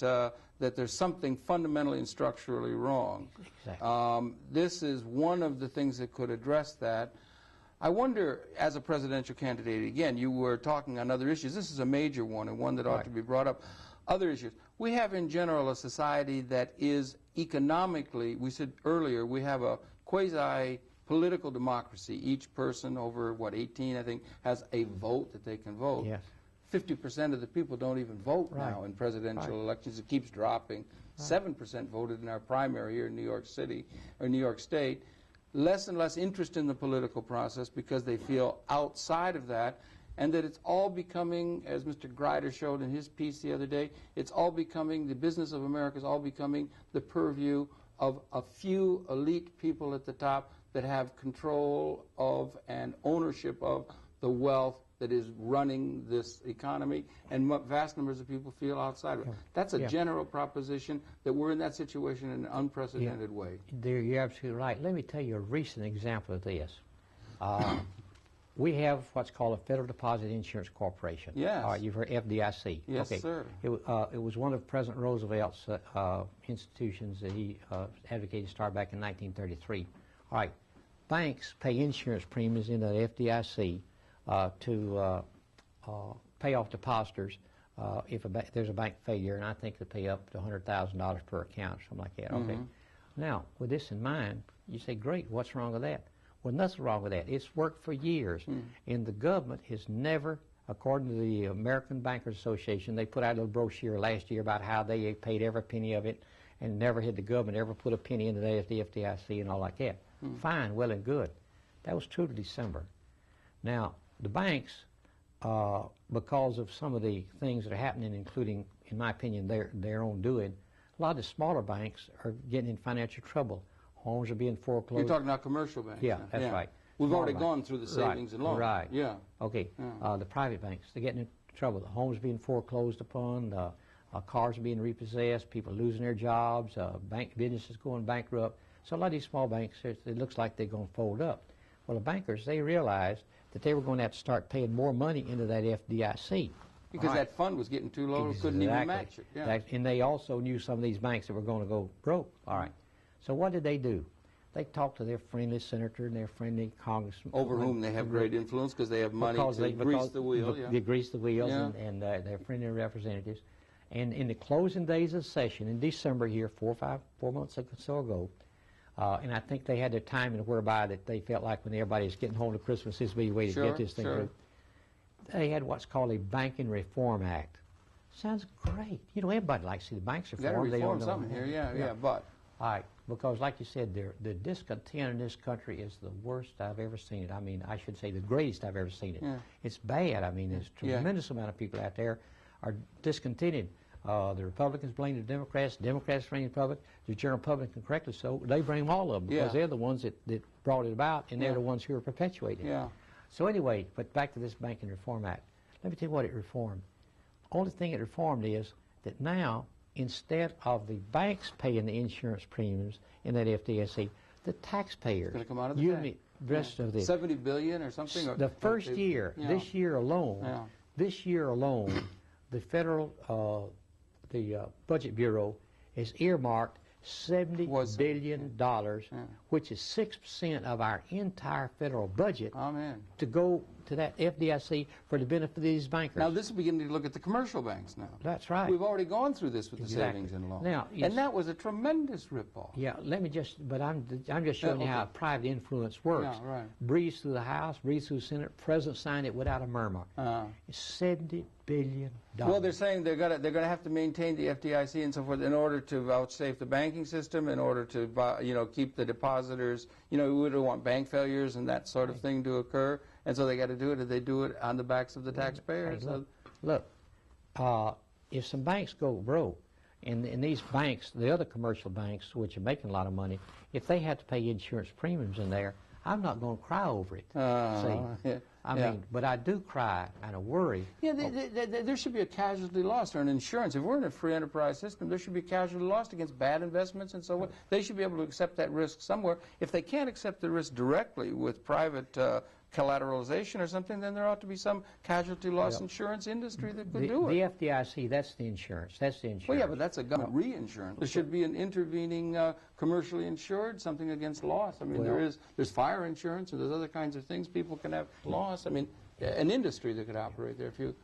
that there's something fundamentally and structurally wrong. Exactly. This is one of the things that could address that. I wonder, as a presidential candidate, again, you were talking on other issues. This is a major one and one that ought to be brought up. Other issues. We have in general a society that is economically, we said earlier, we have a quasi-political democracy. Each person over, 18, I think, has a vote that they can vote. Yes. 50% of the people don't even vote now in presidential elections. It keeps dropping. 7% voted in our primary here in New York City, or New York State. Less and less interest in the political process because they feel outside of that, and that it's all becoming, as Mr. Grider showed in his piece the other day, it's all becoming, the business of America is all becoming the purview of a few elite people at the top that have control of and ownership of the wealth that is running this economy, and vast numbers of people feel outside of it. That's a general proposition that we're in that situation in an unprecedented way. You're absolutely right. Let me tell you a recent example of this. We have what's called a Federal Deposit Insurance Corporation. Yes. You've heard FDIC. Yes, sir. It was one of President Roosevelt's institutions that he advocated to start back in 1933. All right. Banks pay insurance premiums in the FDIC to pay off depositors if there's a bank failure, and I think they pay up to $100,000 per account, something like that. Okay. Now, with this in mind, you say, great, what's wrong with that? Well, nothing wrong with that. It's worked for years, and the government has never, according to the American Bankers Association, they put out a little brochure last year about how they paid every penny of it, and never had the government ever put a penny into the FDIC and all like that. Fine, well and good. That was true to December. Now, the banks, because of some of the things that are happening, including, in my opinion, their own doing, a lot of the smaller banks are getting in financial trouble. Homes are being foreclosed. You're talking about commercial banks. Yeah, that's right. We've already gone through the savings and loans. Right. Yeah. Okay. The private banks, they're getting in trouble. The homes being foreclosed upon, cars are being repossessed, people losing their jobs, bank businesses going bankrupt. So a lot of these small banks, it looks like they're going to fold up. Well, the bankers, they realized that they were going to have to start paying more money into that FDIC. Because that fund was getting too low, couldn't even match it. Yeah. And they also knew some of these banks that were going to go broke. All right. So what did they do? They talked to their friendly senator and their friendly congressman. Over whom they have great influence because they have money to grease the wheel. They grease the wheels and their friendly representatives. And in the closing days of session in December here, 4 months or so ago, and I think they had their timing whereby that they felt like when everybody was getting home to Christmas, this would be a way to get this thing through. They had what's called a Banking Reform Act. Sounds great. You know, everybody likes to see the banks reform. Got to reform something here, but. All right. Because, like you said, the discontent in this country is the worst I've ever seen it. I mean, I should say the greatest I've ever seen it. Yeah. It's bad. I mean, there's a tremendous amount of people out there are discontented. The Republicans blame the Democrats blame the Republicans, the general public, and correctly so. They blame all of them because they're the ones that brought it about, and they're the ones who are perpetuating it. Yeah. So anyway, but back to this Banking Reform Act. Let me tell you what it reformed. Only thing it reformed is that now, instead of the banks paying the insurance premiums in that FDIC, the taxpayers. It's going to come out of the bank. The rest of this. $70 billion or something? Or The first year, this year alone, the federal, the Budget Bureau has earmarked $70 billion, which is 6% of our entire federal budget, to go to that FDIC for the benefit of these bankers. Now, this is beginning to look at the commercial banks now. That's right. We've already gone through this with the savings and loans. Now, and that was a tremendous ripoff. Yeah, let me just, but I'm just showing you how private influence works. Yeah, right. Breezed through the House, breezed through the Senate, President signed it without a murmur. It's $70 billion. Well, they're saying they're gonna have to maintain the FDIC and so forth in order to vouchsafe the banking system, in order to keep the depositors. We don't want bank failures and that sort of thing to occur, and so they got to do it. And they do it on the backs of the taxpayers. Hey, look, if some banks go broke, and these banks, the other commercial banks, which are making a lot of money, if they have to pay insurance premiums in there, I'm not going to cry over it. I mean, but I do cry and I worry. Yeah, there should be a casualty loss or an insurance. If we're in a free enterprise system, there should be casualty loss against bad investments and so on. They should be able to accept that risk somewhere. If they can't accept the risk directly with private collateralization or something, then there ought to be some casualty loss insurance industry that could do it. The FDIC, that's the insurance. That's the insurance. Well, yeah, but that's a government reinsurance. There should be an intervening commercially insured, something against loss. I mean, there's fire insurance and there's other kinds of things people can have loss. I mean, an industry that could operate there if you,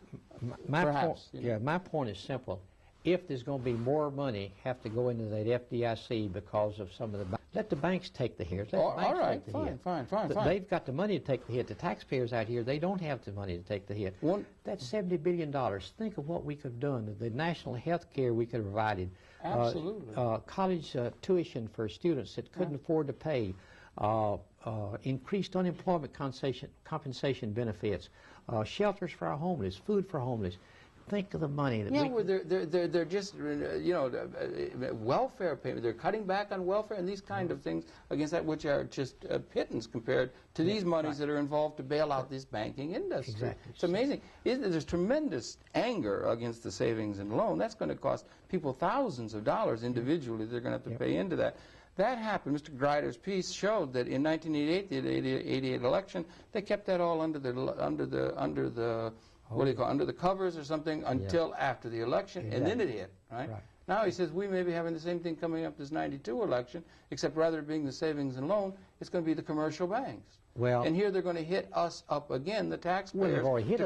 perhaps. My point is simple. If there's going to be more money have to go into that FDIC because of some of the let the banks take the hit. All right, fine. They've got the money to take the hit. The taxpayers out here, they don't have the money to take the hit. That's $70 billion. Think of what we could have done, the national health care we could have provided. Absolutely. College tuition for students that couldn't afford to pay. Increased unemployment compensation benefits. Shelters for our homeless, food for homeless. Think of the money that they're just welfare payment. They're cutting back on welfare and these kind of things against that, which are just pittance compared to these monies that are involved to bail out this banking industry. Exactly. It's amazing. There's tremendous anger against the savings and loan. That's going to cost people thousands of dollars individually. They're going to have to pay into that. That happened. Mr. Greider's piece showed that in 1988, the 88 election, they kept that all under the what do you call it, under the covers or something until after the election, and then it hit, right? Now he says we may be having the same thing coming up this '92 election, except rather than being the savings and loan, it's going to be the commercial banks. Well, and here they're going to hit us up again, the taxpayers. Well, they've already hit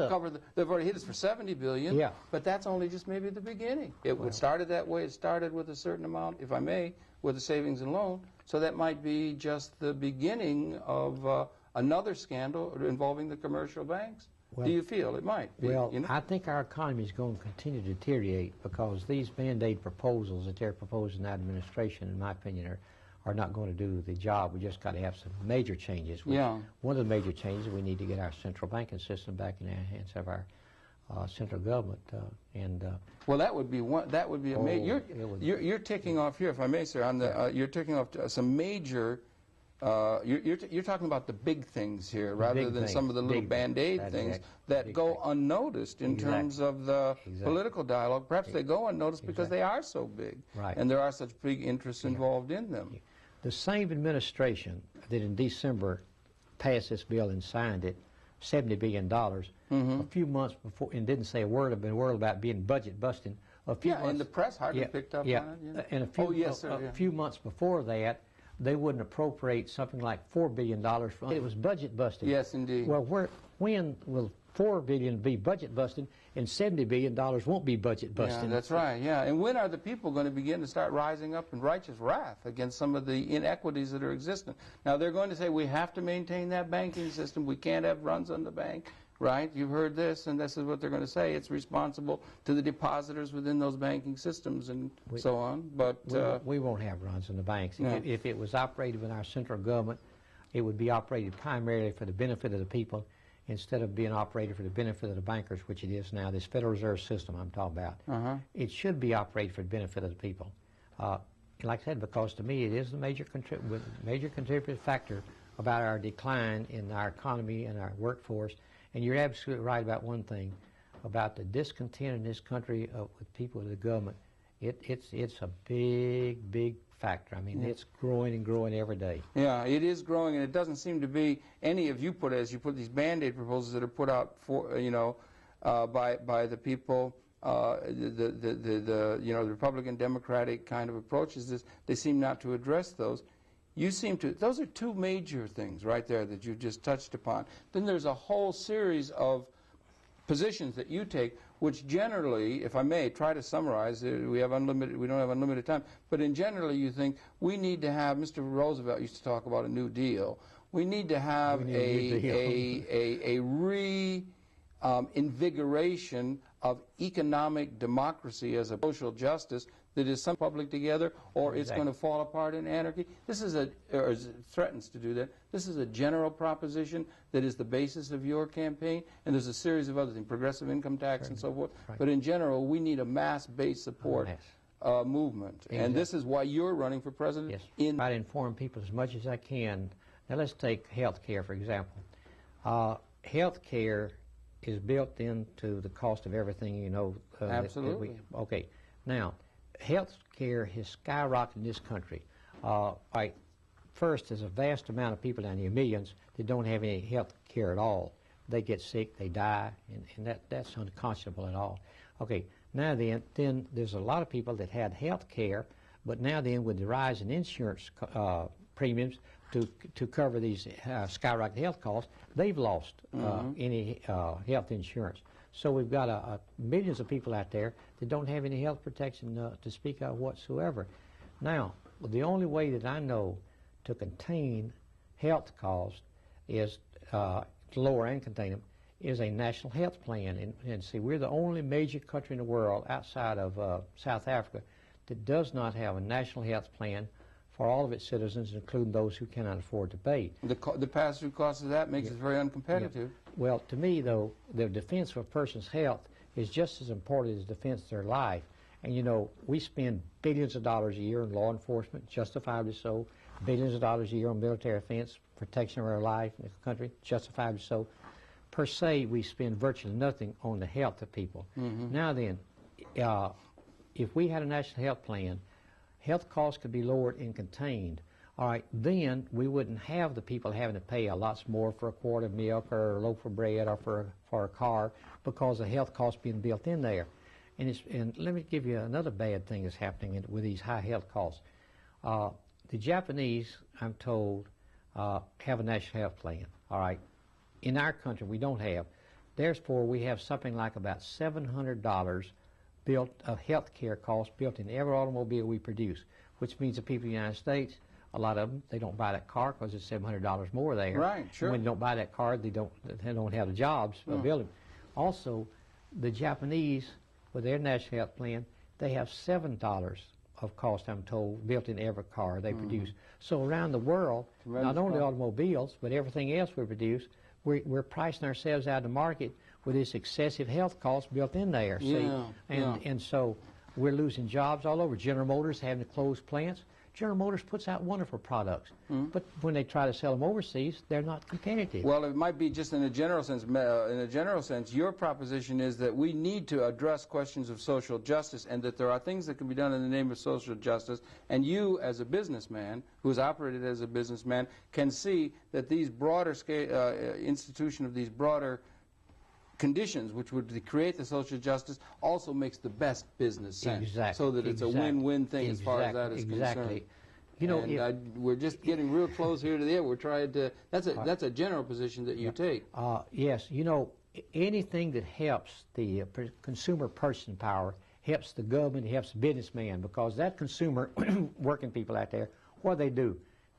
they've already hit us for $70 billion. Yeah. But that's only just maybe the beginning. It started that way. It started with a certain amount, if I may, with the savings and loan. So that might be just the beginning of another scandal involving the commercial banks. Do you feel it might be? Well, I think our economy is going to continue to deteriorate because these Band-Aid proposals that they're proposing in that administration, in my opinion, are not going to do the job. We just got to have some major changes. One of the major changes, we need to get our central banking system back in the hands of our central government. Well, that would be one. That would be a major. You're ticking off here, if I may, sir. On the you're ticking off some major. You're talking about the big things here rather than some of the little Band-Aid things that go unnoticed in terms of the political dialogue. Perhaps they go unnoticed because they are so big and there are such big interests involved in them. The same administration that in December passed this bill and signed it, $70 billion, a few months before, and didn't say a word about being budget busting. And the press hardly picked up on it. And a few months before that, they wouldn't appropriate something like $4 billion for it. It was budget busting. Yes, indeed. Well, when will $4 billion be budget busting and $70 billion won't be budget busting? Yeah, that's right, And when are the people going to begin to start rising up in righteous wrath against some of the inequities that are existing? Now, they're going to say we have to maintain that banking system. We can't have runs on the bank. right? You've heard this, and this is what they're going to say. It's responsible to the depositors within those banking systems and so on. But we won't have runs in the banks. No. If it was operated with our central government, it would be operated primarily for the benefit of the people instead of being operated for the benefit of the bankers, which it is now, this Federal Reserve System I'm talking about. It should be operated for the benefit of the people. Like I said, because to me it is the major contributing factor about our decline in our economy and our workforce. And you're absolutely right about one thing, about the discontent in this country with people with the government. It's a big, big factor. I mean, it's growing and growing every day. Yeah, it is growing, and it doesn't seem to be any of you put as you put these Band-Aid proposals that are put out for by the people. The Republican Democratic kind of approaches. They seem not to address those. You seem to. Those are two major things right there that you just touched upon. Then there's a whole series of positions that you take, which generally, if I may try to summarize, we don't have unlimited time, but in generally you think we need to have, Mr. Roosevelt used to talk about a New Deal. We need to have a reinvigoration of economic democracy as a social justice that is some public together, or it's going to fall apart in anarchy. This is or it threatens to do that. This is a general proposition that is the basis of your campaign, and there's a series of other things, progressive income tax and so forth. But in general, we need a mass-based support movement. Exactly. And this is why you're running for president. Yes. Try to inform people as much as I can. Now let's take health care, for example. Health care is built into the cost of everything, you know. Absolutely. Okay. Now, health care has skyrocketed in this country. First, there's a vast amount of people down here, millions, that don't have any health care at all. They get sick, they die, and that's unconscionable at all. Okay, now then there's a lot of people that had health care, but now then with the rise in insurance premiums to cover these skyrocketing health costs, they've lost any health insurance. So we've got millions of people out there that don't have any health protection to speak of whatsoever. Now, the only way that I know to contain health costs is to lower and contain them is a national health plan. And see, we're the only major country in the world outside of South Africa that does not have a national health plan for all of its citizens, including those who cannot afford to pay. The pass-through cost of that makes it very uncompetitive. Yeah. Well, to me, though, the defense of a person's health is just as important as defense of their life. And, you know, we spend billions of dollars a year on law enforcement, justifiably so, billions of dollars a year on military defense, protection of our life in the country, justifiably so. Per se, we spend virtually nothing on the health of people. Now then, if we had a national health plan, health costs could be lowered and contained. All right, then we wouldn't have the people having to pay a lot more for a quart of milk or a loaf of bread or for a car because the health costs being built in there. And let me give you another bad thing that's happening with these high health costs. The Japanese, I'm told, have a national health plan. All right, in our country we don't have. Therefore, we have something like about $700 built of health care costs built in every automobile we produce, which means the people in the United States, a lot of them, they don't buy that car because it's $700 more there. Right, sure. And when they don't buy that car, they don't have the jobs to build them. Also, the Japanese, with their national health plan, they have $7 of cost, I'm told, built in every car they produce. So around the world, not only automobiles, but everything else we produce, we're pricing ourselves out of the market with this excessive health cost built in there. And so we're losing jobs all over. General Motors having to close plants. General Motors puts out wonderful products, but when they try to sell them overseas, they're not competitive. Well, it might be just in a general sense. In a general sense, your proposition is that we need to address questions of social justice, and that there are things that can be done in the name of social justice. And you, as a businessman who has operated as a businessman, can see that these broader scale institution of these broader conditions which would create the social justice also makes the best business sense. So that it's a win-win thing as far as that is concerned. You know, and we're just getting real close here to the end. We're trying to, that's a general position that you take. Yes, you know, anything that helps the consumer purchasing power helps the government, helps the businessman, because that consumer, working people out there, what do?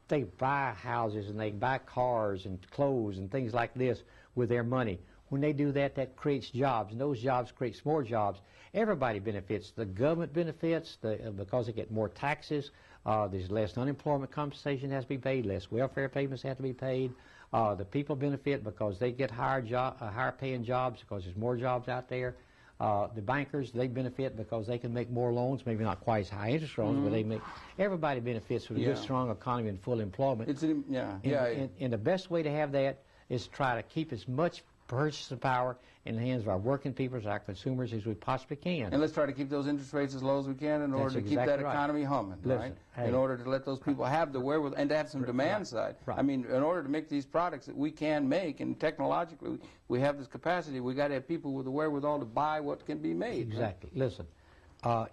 They buy houses and they buy cars and clothes and things like this with their money. When they do that, that creates jobs, and those jobs creates more jobs. Everybody benefits. The government benefits because they get more taxes. There's less unemployment compensation has to be paid, less welfare payments have to be paid. The people benefit because they get higher paying jobs because there's more jobs out there. The bankers, they benefit because they can make more loans, maybe not quite as high interest loans, but they make, everybody benefits with a good, strong economy and full employment. And the best way to have that is to try to keep as much purchasing power in the hands of our working people, our consumers, as we possibly can. And let's try to keep those interest rates as low as we can in order to keep that economy humming, right? In order to let those people have the wherewithal and to have some demand side. I mean, in order to make these products that we can make, and technologically we have this capacity, we got to have people with the wherewithal to buy what can be made. Exactly. Right? Listen,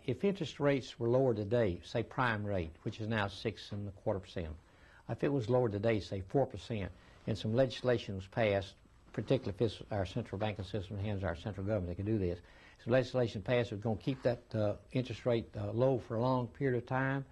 if interest rates were lower today, say prime rate, which is now 6.25%, if it was lower today, say 4%, and some legislation was passed, particularly if it's our central banking system in the hands of our central government, they can do this. So legislation passed was going to keep that interest rate low for a long period of time.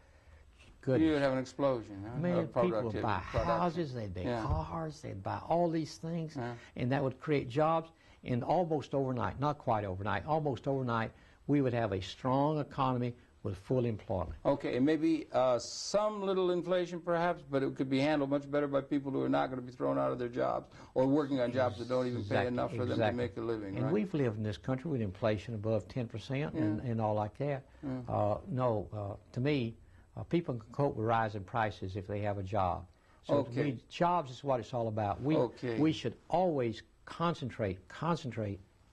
Goodness. You would have an explosion. Huh? Man, people would buy houses, they'd buy cars, they'd buy all these things, and that would create jobs. And almost overnight, not quite overnight, almost overnight, we would have a strong economy with full employment. Okay, and maybe some little inflation perhaps, but it could be handled much better by people who are not going to be thrown out of their jobs or working on jobs that don't even pay enough for them to make a living. And we've lived in this country with inflation above 10% and all like that. To me, people can cope with rising prices if they have a job. So to me, jobs is what it's all about. We should always concentrate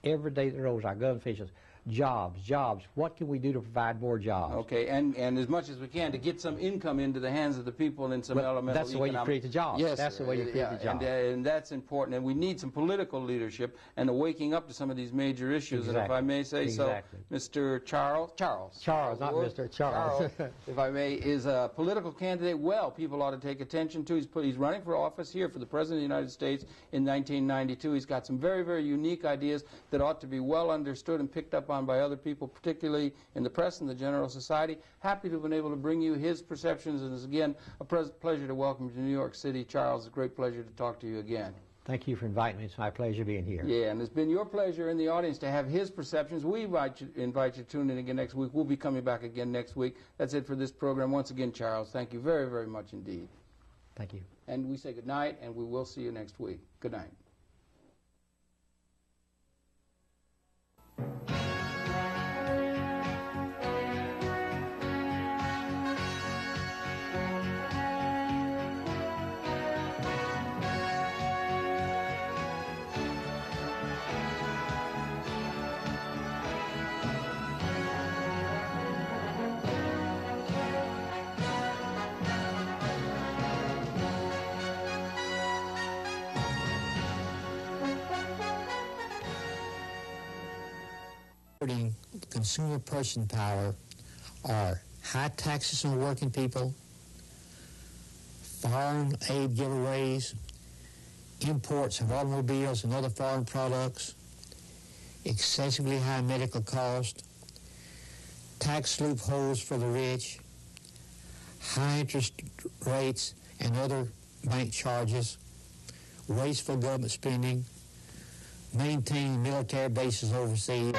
every day that rolls, our government officials, jobs. What can we do to provide more jobs? Okay, and as much as we can to get some income into the hands of the people in some elemental That's the way you create the jobs. Yes, that's the way you create the jobs. And that's important. And we need some political leadership and a waking up to some of these major issues. And if I may say so, Mr. Charles, not Mr. Charles. if I may, is a political candidate. Well, people ought to take attention to. He's running for office here for the President of the United States in 1992. He's got some very, very unique ideas that ought to be well understood and picked up on by other people, particularly in the press and the general society. Happy to have been able to bring you his perceptions, and it's again a pleasure to welcome you to New York City. Charles, it's a great pleasure to talk to you again. Thank you for inviting me. It's my pleasure being here. Yeah, and it's been your pleasure in the audience to have his perceptions. We invite you to tune in again next week. We'll be coming back again next week. That's it for this program. Once again, Charles, thank you very, very much indeed. Thank you. And we say good night, and we will see you next week. Good night. Consumer purchasing power are high taxes on working people, foreign aid giveaways, imports of automobiles and other foreign products, excessively high medical costs, tax loopholes for the rich, high interest rates and other bank charges, wasteful government spending, maintaining military bases overseas.